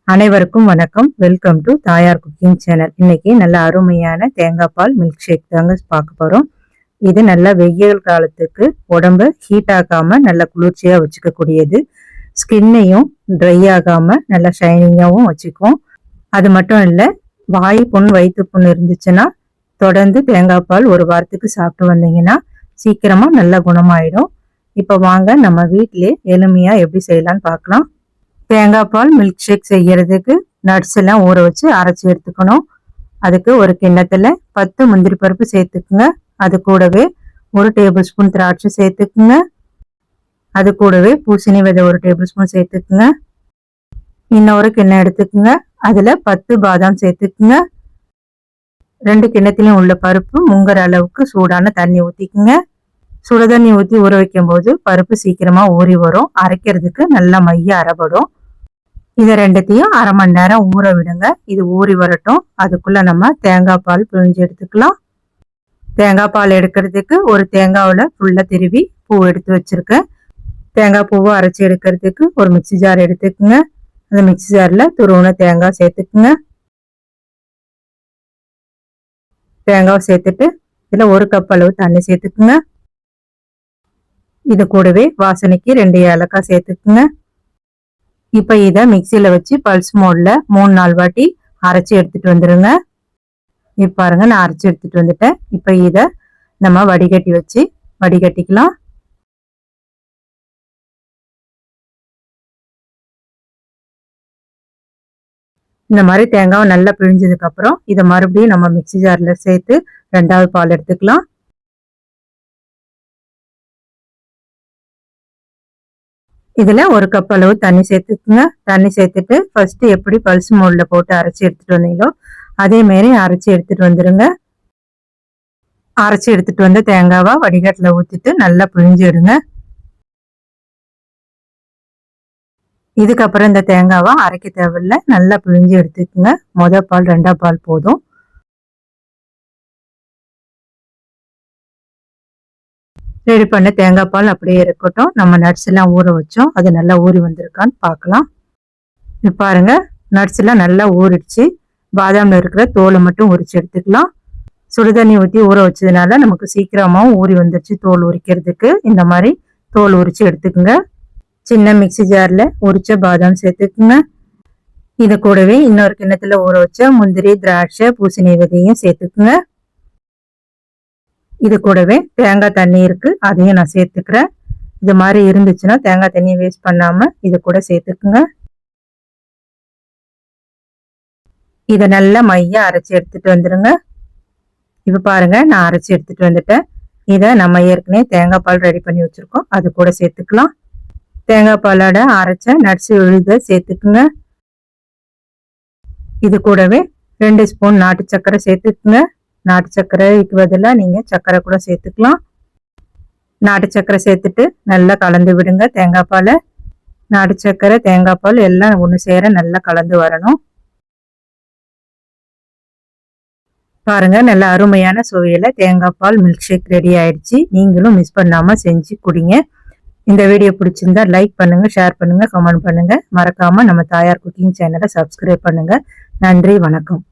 அனைவருக்கும் வணக்கம். Welcome to தாயார் குக்கிங் சேனல். இன்னைக்கு நல்ல அருமையான தேங்காய் பால் மில்க் ஷேக் தாங்க பார்க்க போறோம். இது நல்ல வெயில் காலத்துக்கு உடம்ப ஹீட் ஆகாம நல்ல குளிர்ச்சியா வச்சுக்க கூடியது. ஸ்கின்னையும் ட்ரை ஆகாம நல்ல ஷைனிங்காகவும் வச்சுக்கும். அது மட்டும் இல்லை, வாய் புண் வயிற்று புண் இருந்துச்சுன்னா தொடர்ந்து தேங்காய் பால் ஒரு வாரத்துக்கு சாப்பிட்டு வந்தீங்கன்னா சீக்கிரமா நல்ல குணமாயிடும். இப்போ வாங்க நம்ம வீட்டிலே எளிமையா எப்படி செய்யலான்னு பார்க்கலாம். தேங்காய் பால் மில்க் ஷேக் செய்யறதுக்கு நட்ஸ் எல்லாம் ஊற வச்சு அரைச்சி எடுத்துக்கணும். அதுக்கு ஒரு கிண்ணத்துல 10 முந்திரி பருப்பு சேர்த்துக்குங்க. அது கூடவே 1 டேபிள் ஸ்பூன் திராட்சை சேர்த்துக்குங்க. அது கூடவே பூசணி விதை 1 டேபிள் ஸ்பூன் சேர்த்துக்குங்க. இன்னொரு கிண்ணம் எடுத்துக்குங்க. அதுல 10 பாதாம் சேர்த்துக்குங்க. 2 கிண்ணத்திலையும் உள்ள பருப்பு முங்குற அளவுக்கு சூடான தண்ணி ஊத்திக்குங்க. சுட தண்ணி ஊற்றி ஊற வைக்கும் போது பருப்பு சீக்கிரமா ஊறி வரும். அரைக்கிறதுக்கு நல்லா மைய அரைப்படும். இதை ரெண்டுத்தையும் அரை மணி நேரம் ஊற விடுங்க. இது ஊறி வரட்டும். அதுக்குள்ள நம்ம தேங்காய் பால் பிழிஞ்சு எடுத்துக்கலாம். தேங்காய் பால் எடுக்கிறதுக்கு ஒரு தேங்காவில் ஃபுல்லா திருவி பூ எடுத்து வச்சிருக்கேன். தேங்காய் பூவை அரைச்சி எடுக்கிறதுக்கு ஒரு மிக்சி ஜார் எடுத்துக்குங்க. அந்த மிக்சி ஜார்ல துருவன தேங்காய் சேர்த்துக்குங்க. தேங்காய் சேர்த்துட்டு இதுல 1 கப் அளவு தண்ணி சேர்த்துக்குங்க. இது கூடவே வாசனைக்கு 2 ஏலக்காய் சேர்த்துக்குங்க. இப்ப இதை மிக்சியில வச்சு பல்ஸ் மோட்ல 3-4 வாட்டி அரைச்சி எடுத்துட்டு வந்துருங்க. இப்ப பாருங்க, நான் அரைச்சி எடுத்துட்டு வந்துட்டேன். இப்ப இதை நம்ம வடிகட்டி வச்சு வடிகட்டிக்கலாம். இந்த மாதிரி தேங்காவை நல்லா பிழிஞ்சதுக்கு அப்புறம் இதை மறுபடியும் நம்ம மிக்சி ஜார்ல சேர்த்து 2வது பால் எடுத்துக்கலாம். இதுல 1 கப் அளவு தண்ணி சேர்த்துக்குங்க. தண்ணி சேர்த்துட்டு ஃபர்ஸ்ட் எப்படி பல்ஸ் மோட்ல போட்டு அரைச்சி எடுத்துட்டு வந்தீங்களோ அதே மாதிரி அரைச்சி எடுத்துட்டு வந்துருங்க. அரைச்சி எடுத்துட்டு வந்து தேங்காவா வடிகட்டில ஊத்திட்டு நல்லா பிழிஞ்சு எடுங்க. இதுக்கப்புறம் இந்த தேங்காவா அரைக்க தேவையில்லை, நல்லா பிழிஞ்சு எடுத்துக்குங்க. முதல் பால் 2வது பால் போதும். ரெடி பண்ண தேங்காய் பால் அப்படியே இருக்கட்டும். நம்ம நட்ஸ் எல்லாம் ஊற வச்சோம், அது நல்லா ஊறி வந்திருக்கான்னு பார்க்கலாம். இப்போ பாருங்க, நட்ஸ் எல்லாம் நல்லா ஊறிடுச்சு. பாதாம்ல இருக்கிற தோலை மட்டும் உரிச்சு எடுத்துக்கலாம். சுடுதண்ணி ஊற்றி ஊற வச்சதுனால நமக்கு சீக்கிரமாவும் ஊறி வந்துருச்சு. தோல் உரிக்கிறதுக்கு இந்த மாதிரி தோல் உரிச்சு எடுத்துக்குங்க. சின்ன மிக்சி ஜார்ல உரிச்ச பாதாம் சேர்த்துக்குங்க. இது கூடவே இன்னொரு கிண்ணத்துல ஊற வச்ச முந்திரி, திராட்சை, பூசணி விதையும் சேர்த்துக்குங்க. இது கூடவே தேங்காய் தண்ணி இருக்கு, அதையும் நான் சேர்த்துக்கிறேன். இது மாதிரி இருந்துச்சுன்னா தேங்காய் தண்ணியை வேஸ்ட் பண்ணாம இது கூட சேர்த்துக்குங்க. இதை நல்லா மைய அரைச்சி எடுத்துட்டு வந்துருங்க. இப்ப பாருங்க, நான் அரைச்சி எடுத்துட்டு வந்துட்டேன். இதை நம்ம ஏற்கனவே தேங்காய் பால் ரெடி பண்ணி வச்சிருக்கோம், அது கூட சேர்த்துக்கலாம். தேங்காய் பாலோட அரைச்ச நட்ஸ் விழுத சேர்த்துக்குங்க. இது கூடவே 2 ஸ்பூன் நாட்டு சர்க்கரை சேர்த்துக்குங்க. நாட்டு சர்க்கரைக்கு பதிலாக நீங்க சர்க்கரை கூட சேர்த்துக்கலாம். நாட்டு சர்க்கரை சேர்த்துட்டு நல்லா கலந்து விடுங்க. தேங்காய் பால், நாட்டு சர்க்கரை, தேங்காய் பால் எல்லாம் ஒன்று சேர நல்லா கலந்து வரணும். பாருங்க, நல்ல அருமையான சுவையில தேங்காய் பால் மில்க் ஷேக் ரெடி ஆயிடுச்சு. நீங்களும் மிஸ் பண்ணாம செஞ்சு குடிங்க. இந்த வீடியோ பிடிச்சிருந்தா லைக் பண்ணுங்க, ஷேர் பண்ணுங்க, கமெண்ட் பண்ணுங்க. மறக்காம நம்ம தாயார் குக்கிங் சேனலை சப்ஸ்கிரைப் பண்ணுங்க. நன்றி, வணக்கம்.